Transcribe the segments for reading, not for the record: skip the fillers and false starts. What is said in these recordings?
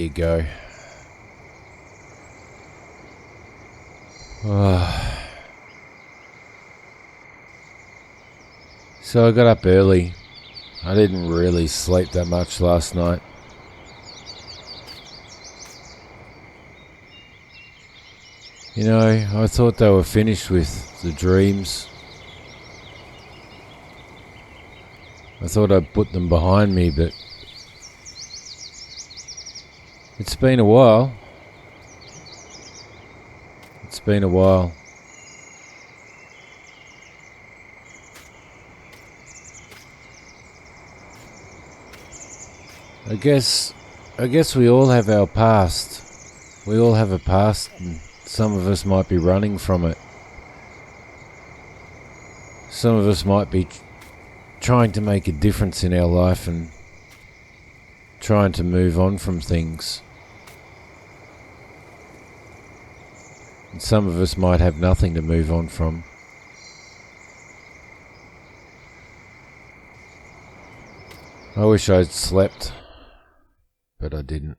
you go. So I got up early. I didn't really sleep that much last night. You know, I thought they were finished with the dreams. I thought I'd put them behind me, but it's been a while. It's been a while. I guess we all have our past. We all have a past, and some of us might be running from it. Some of us might be trying to make a difference in our life and trying to move on from things. And some of us might have nothing to move on from. I wish I'd slept, but I didn't.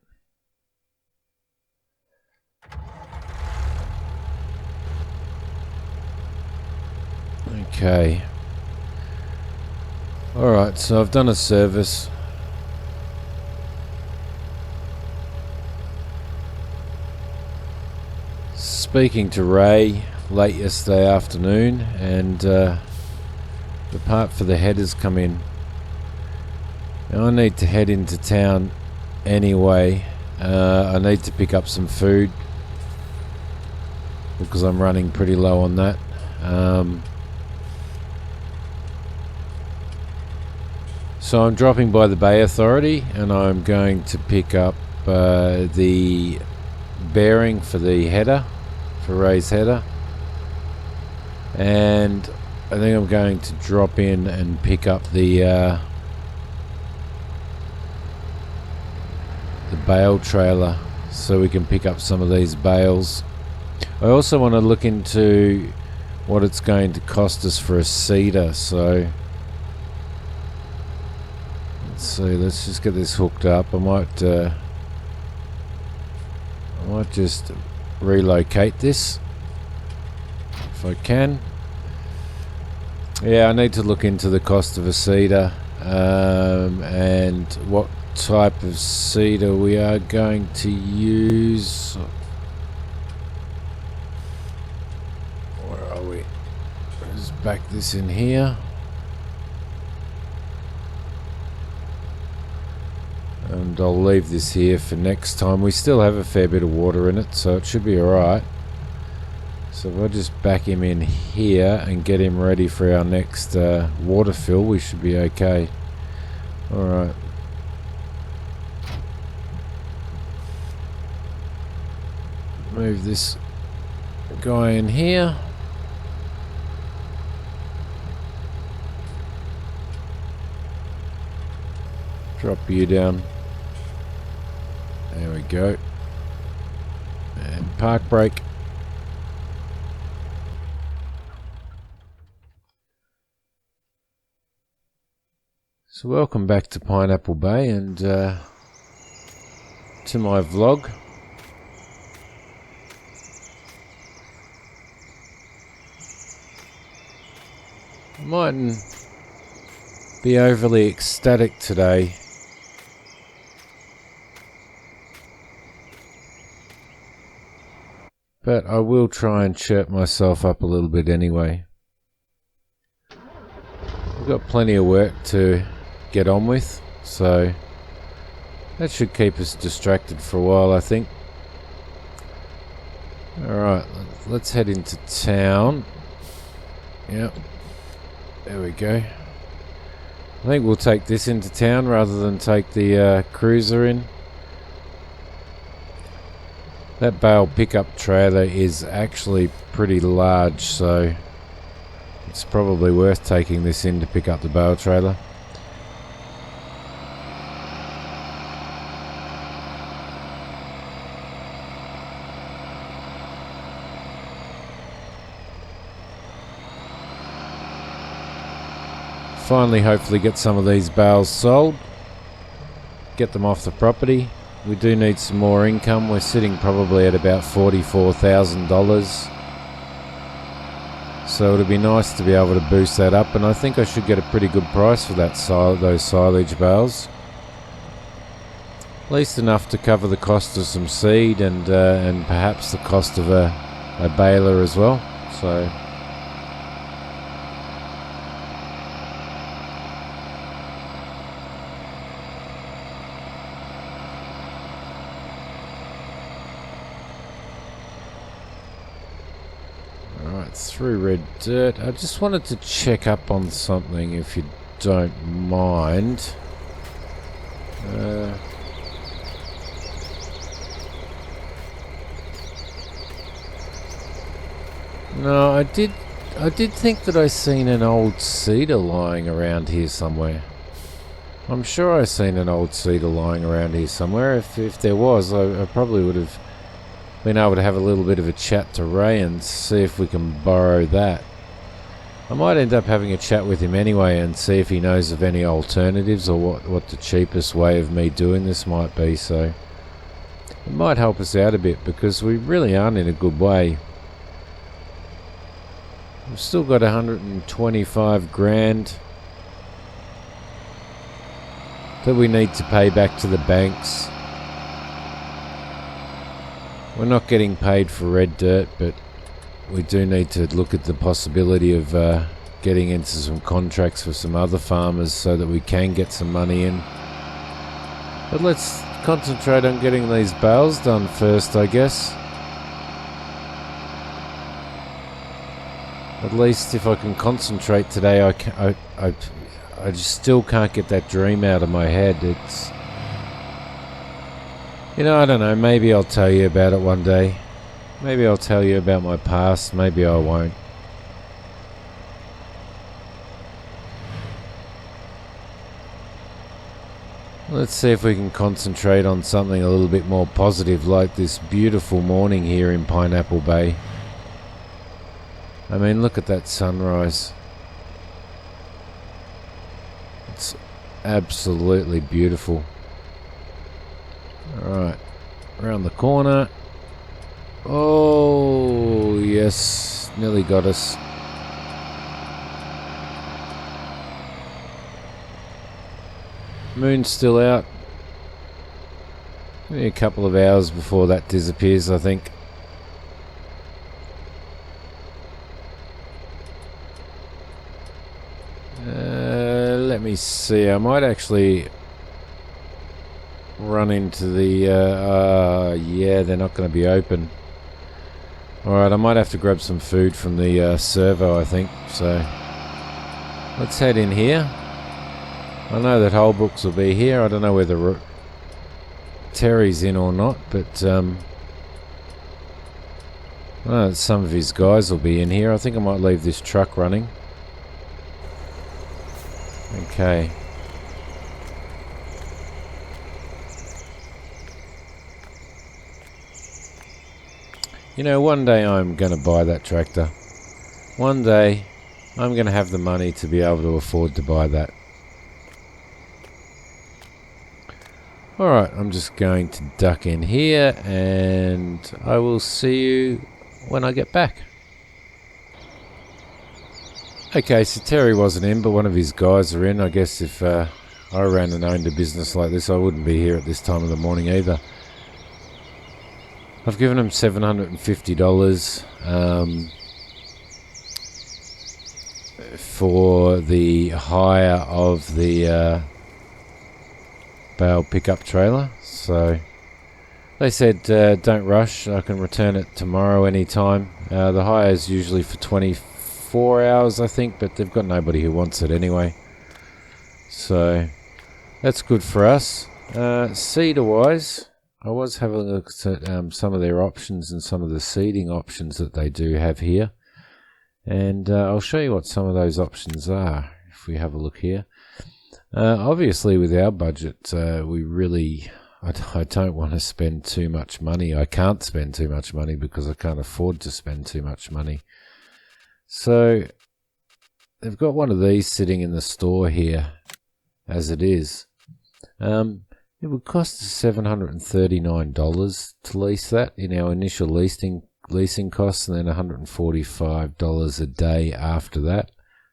Okay. Alright, so I've done a service. Speaking to Ray late yesterday afternoon, and the part for the headers come in. Now I need to head into town anyway. I need to pick up some food because I'm running pretty low on that. So I'm dropping by the Bay Authority and I'm going to pick up the bearing for the header, for Ray's header, and I think I'm going to drop in and pick up the bale trailer so we can pick up some of these bales. I also want to look into what it's going to cost us for a seeder, so let's see, let's just get this hooked up. I might just relocate this if I can. Yeah, I need to look into the cost of a seeder and what type of seeder we are going to use. Where are we? Let's back this in here. And I'll leave this here for next time. We still have a fair bit of water in it, so it should be alright. So if I just back him in here and get him ready for our next water fill, we should be okay. Alright. Move this guy in here. Drop you down. There we go. And park brake. So welcome back to Pineapple Bay and to my vlog. I mightn't be overly ecstatic today. But I will try and chirp myself up a little bit anyway. We've got plenty of work to get on with, so that should keep us distracted for a while, I think. Alright, let's head into town. Yep, there we go. I think we'll take this into town rather than take the cruiser in. That bale pickup trailer is actually pretty large, so it's probably worth taking this in to pick up the bale trailer. Finally, hopefully get some of these bales sold, get them off the property, we do need some more income. We're sitting probably at about $44,000. So it'd be nice to be able to boost that up, and I think I should get a pretty good price for that those silage bales. At least enough to cover the cost of some seed and perhaps the cost of a baler as well. So through red dirt. I just wanted to check up on something, if you don't mind. No, I did think that I seen an old cedar lying around here somewhere. I'm sure I seen an old cedar lying around here somewhere. If there was, I probably would have been able to have a little bit of a chat to Ray and see if we can borrow that. I might end up having a chat with him anyway and see if he knows of any alternatives or what the cheapest way of me doing this might be. So it might help us out a bit, because we really aren't in a good way. We've still got 125 grand that we need to pay back to the banks. We're not getting paid for red dirt, but we do need to look at the possibility of getting into some contracts for some other farmers so that we can get some money in. But let's concentrate on getting these bales done first, I guess. At least if I can concentrate today, I just still can't get that dream out of my head. It's... You know, I don't know, maybe I'll tell you about it one day. Maybe I'll tell you about my past, maybe I won't. Let's see if we can concentrate on something a little bit more positive, like this beautiful morning here in Pineapple Bay. I mean, look at that sunrise. It's absolutely beautiful. Alright, around the corner. Oh, yes, nearly got us. Moon's still out. Maybe a couple of hours before that disappears, I think. Let me see, I might actually run into the yeah, they're not going to be open. Alright, I might have to grab some food from the servo, I think. So let's head in here. I know that Holbrooks will be here. I don't know whether Terry's in or not, but I know that some of his guys will be in here. I think I might leave this truck running. Okay. You know, one day I'm going to buy that tractor. One day I'm going to have the money to be able to afford to buy that. Alright, I'm just going to duck in here and I will see you when I get back. Okay, so Terry wasn't in, but one of his guys are in. I guess if I ran and owned a business like this, I wouldn't be here at this time of the morning either. I've given him $750 for the hire of the bale pickup trailer. So they said don't rush, I can return it tomorrow anytime. The hire is usually for 24 hours I think, but they've got nobody who wants it anyway, so that's good for us. Seeder wise, I was having a look at some of their options and some of the seeding options that they do have here, and I'll show you what some of those options are if we have a look here. Obviously with our budget, we really, I don't want to spend too much money. I can't spend too much money because I can't afford to spend too much money. So they've got one of these sitting in the store here as it is. It would cost us $739 to lease that in our initial leasing costs, and then $145 a day after that,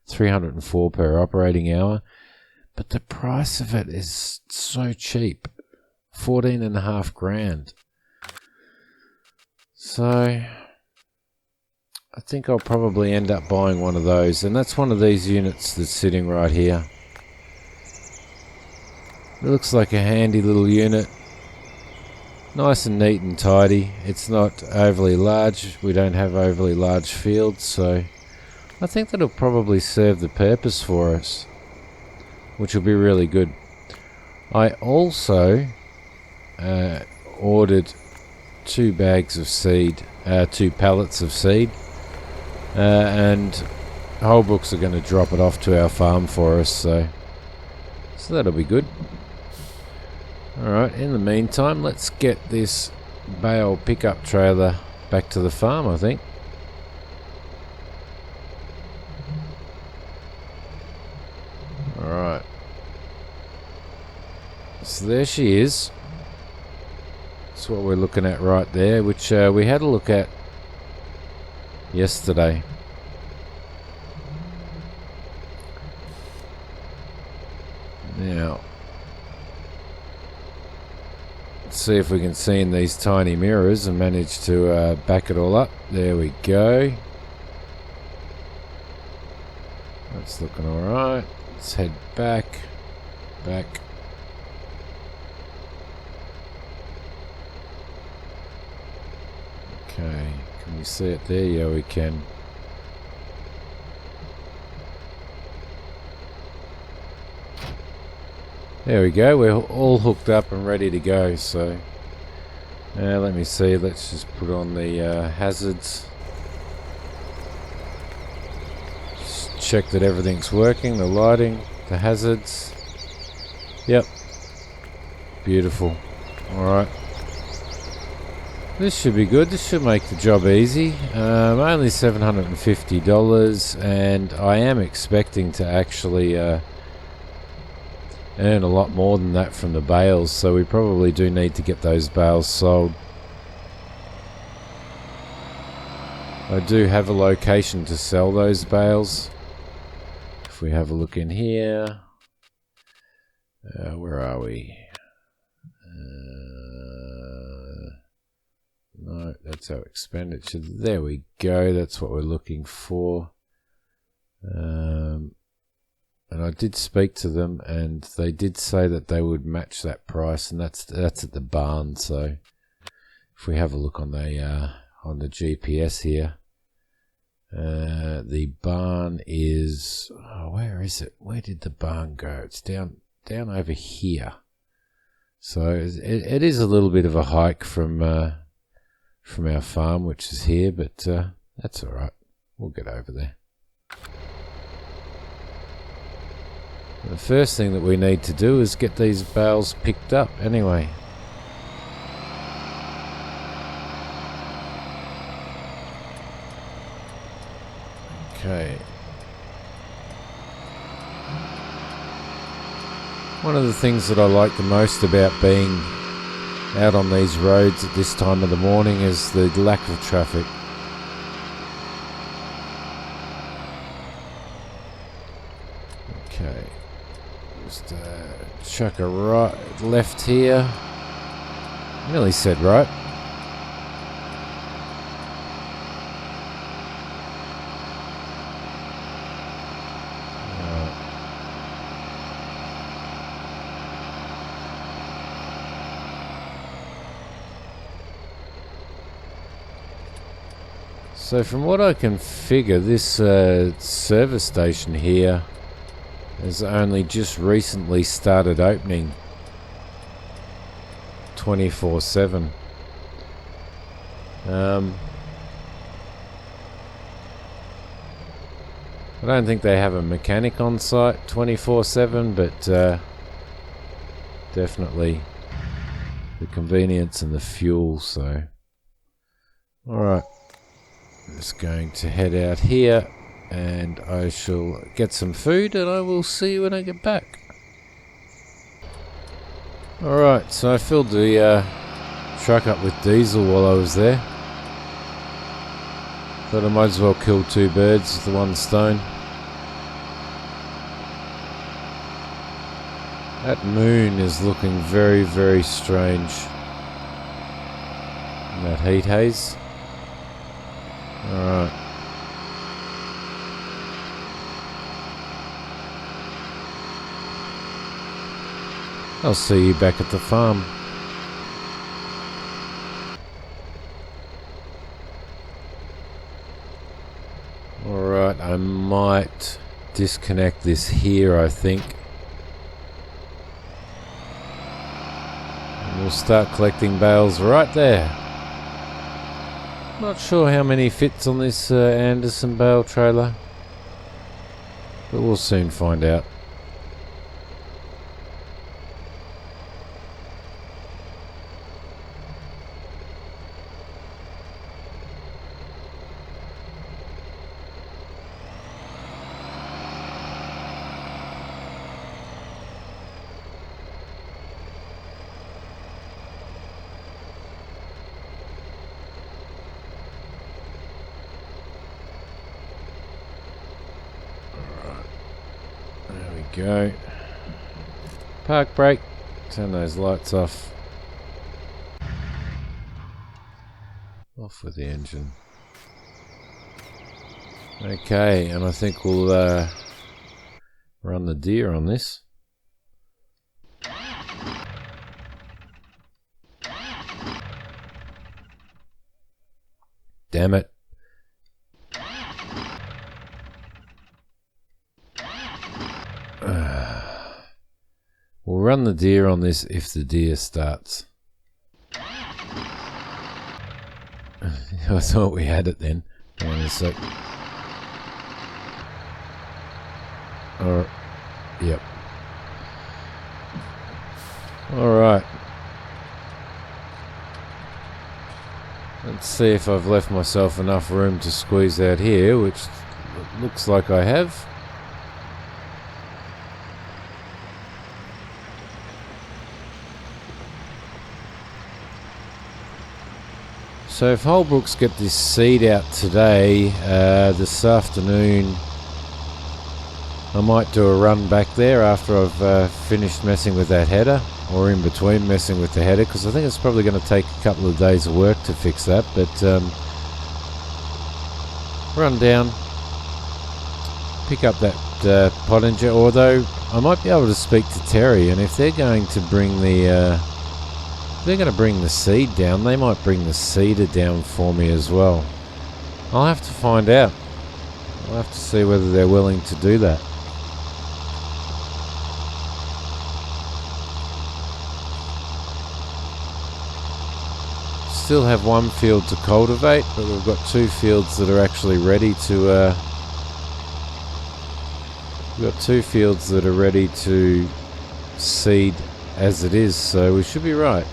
$304 per operating hour. But the price of it is so cheap, $14,500. So I think I'll probably end up buying one of those, and that's one of these units that's sitting right here. It looks like a handy little unit. Nice and neat and tidy. It's not overly large. We don't have overly large fields, so I think that'll probably serve the purpose for us, which will be really good. I also ordered 2 bags of seed, 2 pallets of seed, and Holbrooks are going to drop it off to our farm for us, so that'll be good. Alright, in the meantime, let's get this bale pickup trailer back to the farm, I think. Alright. So there she is. That's what we're looking at right there, which we had a look at yesterday. Now, let's see if we can see in these tiny mirrors and manage to back it all up. There we go. That's looking alright. Let's head back. Okay, can we see it there? Yeah, we can. There we go, we're all hooked up and ready to go, so let me see, let's just put on the hazards. Just check that everything's working, the lighting, the hazards. Yep, beautiful. Alright, this should be good, this should make the job easy. Only $750, and I am expecting to actually earn a lot more than that from the bales, so we probably do need to get those bales sold. I do have a location to sell those bales. If we have a look in here, where are we? No, that's our expenditure. There we go, that's what we're looking for. And I did speak to them, and they did say that they would match that price, and that's at the barn. So if we have a look on the GPS here, the barn is, where is it? Where did the barn go? It's down over here. So it is a little bit of a hike from our farm, which is here, but that's all right. We'll get over there. The first thing that we need to do is get these bales picked up anyway. Okay. One of the things that I like the most about being out on these roads at this time of the morning is the lack of traffic. Okay. Just chuck a left here. Nearly said right. So from what I can figure, this service station here has only just recently started opening 24/7. I don't think they have a mechanic on site 24/7, but definitely the convenience and the fuel. So alright, just going to head out here, and I shall get some food, and I will see you when I get back. Alright, so I filled the truck up with diesel while I was there. Thought I might as well kill two birds with the one stone. That moon is looking very, very strange. And that heat haze. Alright. I'll see you back at the farm. Alright, I might disconnect this here, I think. And we'll start collecting bales right there. Not sure how many fits on this Anderson bale trailer, but we'll soon find out. Go. Park brake. Turn those lights off. Off with the engine. Okay, and I think we'll run the deer on this. Damn it. We'll run the deer on this if the deer starts. I thought we had it then. Hang on a sec. Yep. Alright. Let's see if I've left myself enough room to squeeze out here, which looks like I have. So if Holbrooks get this seed out today, this afternoon, I might do a run back there after I've finished messing with that header, or in between messing with the header, because I think it's probably going to take a couple of days of work to fix that, but run down, pick up that pottinger, although I might be able to speak to Terry, and if they're going to bring the seed down, they might bring the seeder down for me as well. I'll have to find out. I'll have to see whether they're willing to do that. Still have one field to cultivate, but we've got two fields that are actually ready to we've got two fields that are ready to seed as it is, so we should be right.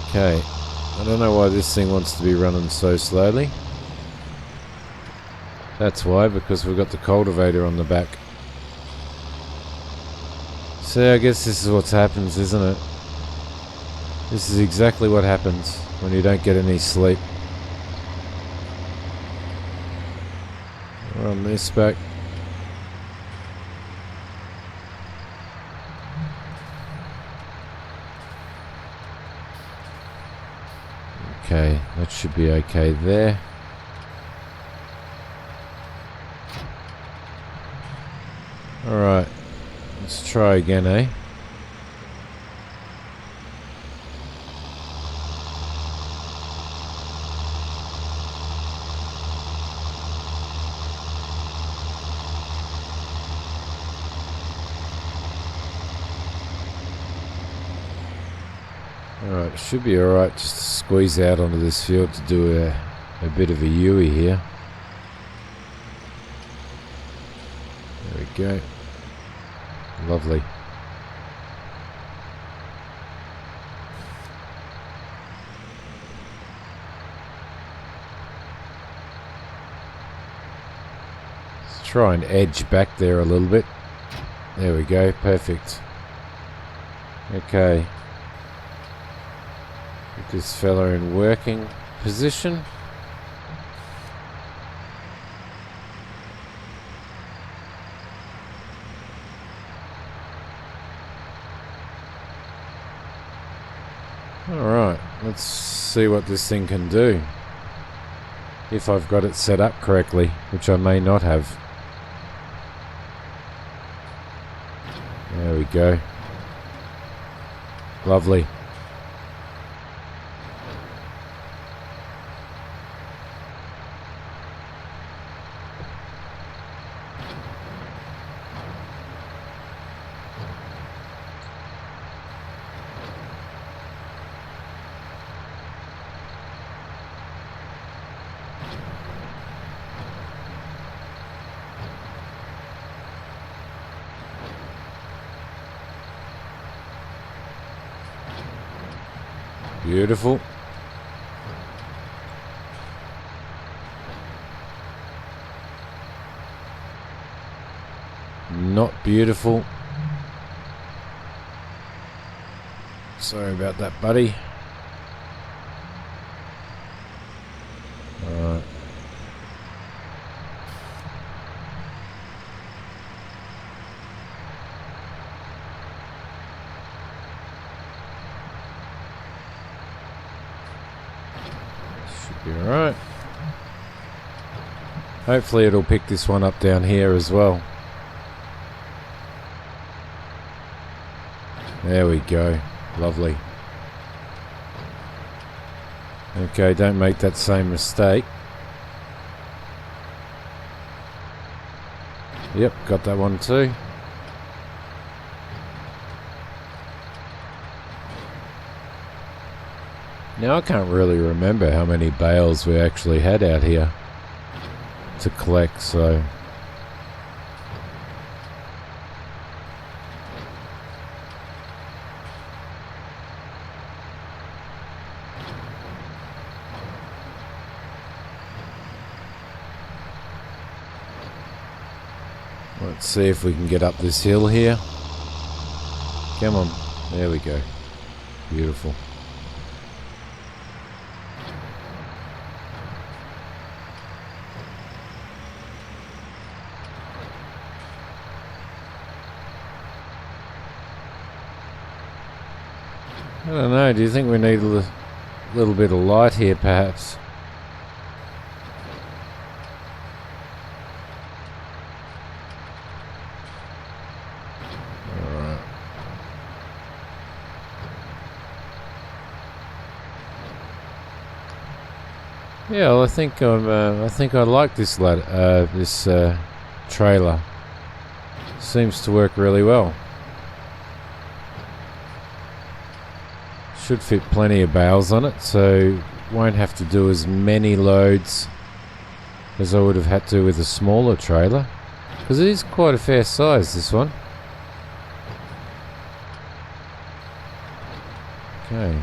Okay, I don't know why this thing wants to be running so slowly. That's why, because we've got the cultivator on the back. So I guess this is what happens, isn't it? This is exactly what happens when you don't get any sleep. Run this back. Okay, that should be okay there. Alright, let's try again, eh? Alright, it should be alright just to squeeze out onto this field to do a bit of a Yui here. There we go. Lovely. Let's try and edge back there a little bit. There we go, perfect. Okay. Get this fella in working position. Alright, let's see what this thing can do. If I've got it set up correctly, which I may not have. There we go. Lovely. Beautiful. Not beautiful. Sorry about that, buddy. Alright. Be alright. Hopefully it'll pick this one up down here as well. There we go. Lovely. Okay, don't make that same mistake. Yep, got that one too. Now I can't really remember how many bales we actually had out here to collect, so let's see if we can get up this hill here. Come on, there we go. Beautiful. I don't know, do you think we need a little bit of light here perhaps? Alright. Yeah, well, I think I like this trailer. Seems to work really well. Should fit plenty of bales on it, so won't have to do as many loads as I would have had to with a smaller trailer, because it is quite a fair size, this one. Okay.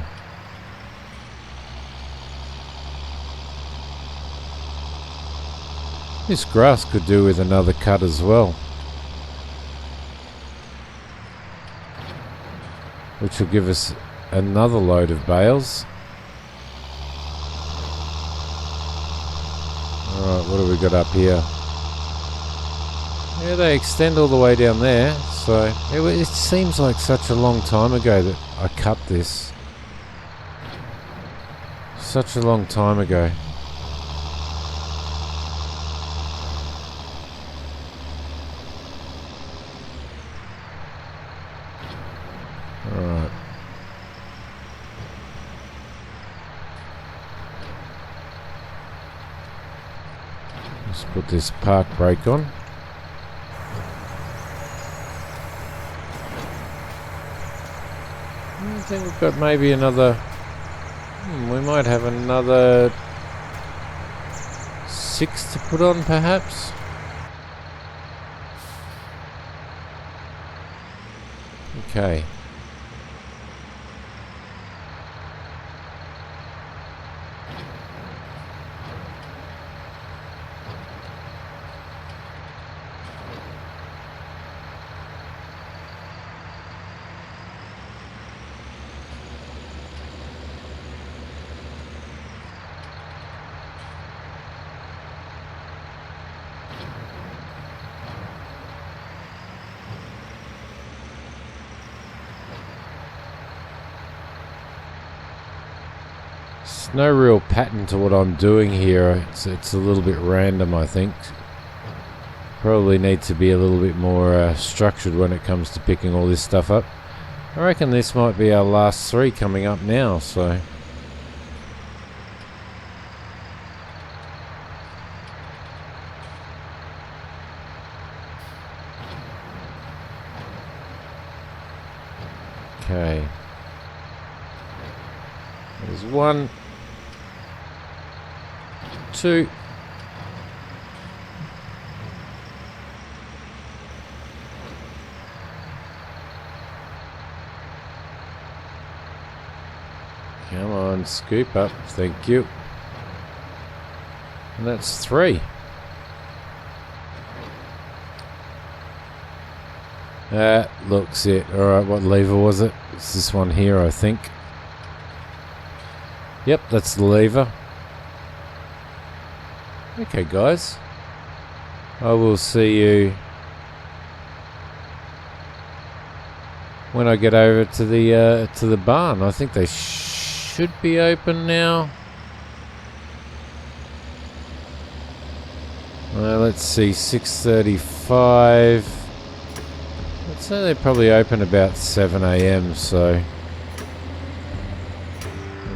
This grass could do with another cut as well, which will give us another load of bales. Alright, what have we got up here? Yeah, they extend all the way down there, so it seems like such a long time ago that I cut this. Such a long time ago. Alright. Let's put this park brake on. I think we've got maybe another... we might have another 6 to put on perhaps. Okay. There's no real pattern to what I'm doing here. It's a little bit random, I think. Probably need to be a little bit more structured when it comes to picking all this stuff up. I reckon this might be our last 3 coming up now, so... Okay. There's 1, 2... Come on, scoop up. Thank you. And that's 3. That looks it. Alright, what lever was it? It's this one here, I think. Yep, that's the lever. Okay, guys. I will see you when I get over to the barn. I think they should be open now. Let's see, 6:35. I'd say they probably open about 7 AM, so...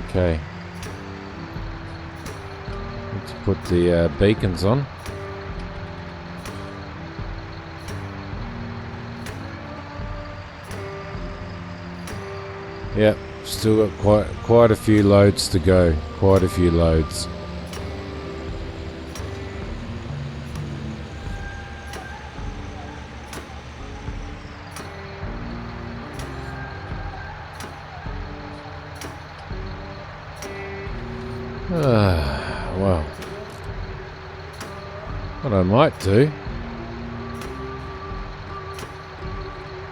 Okay. Need to put the beacons on. Yep, still got quite a few loads to go. Quite a few loads. Well, what I might do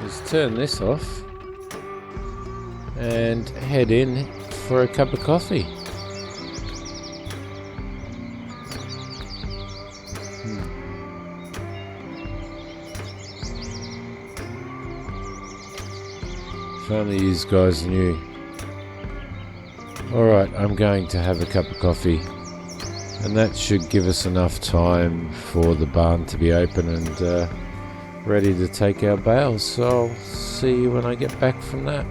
is turn this off and head in for a cup of coffee. If only you guys knew. Alright, I'm going to have a cup of coffee, and that should give us enough time for the barn to be open and ready to take our bales, so I'll see you when I get back from that.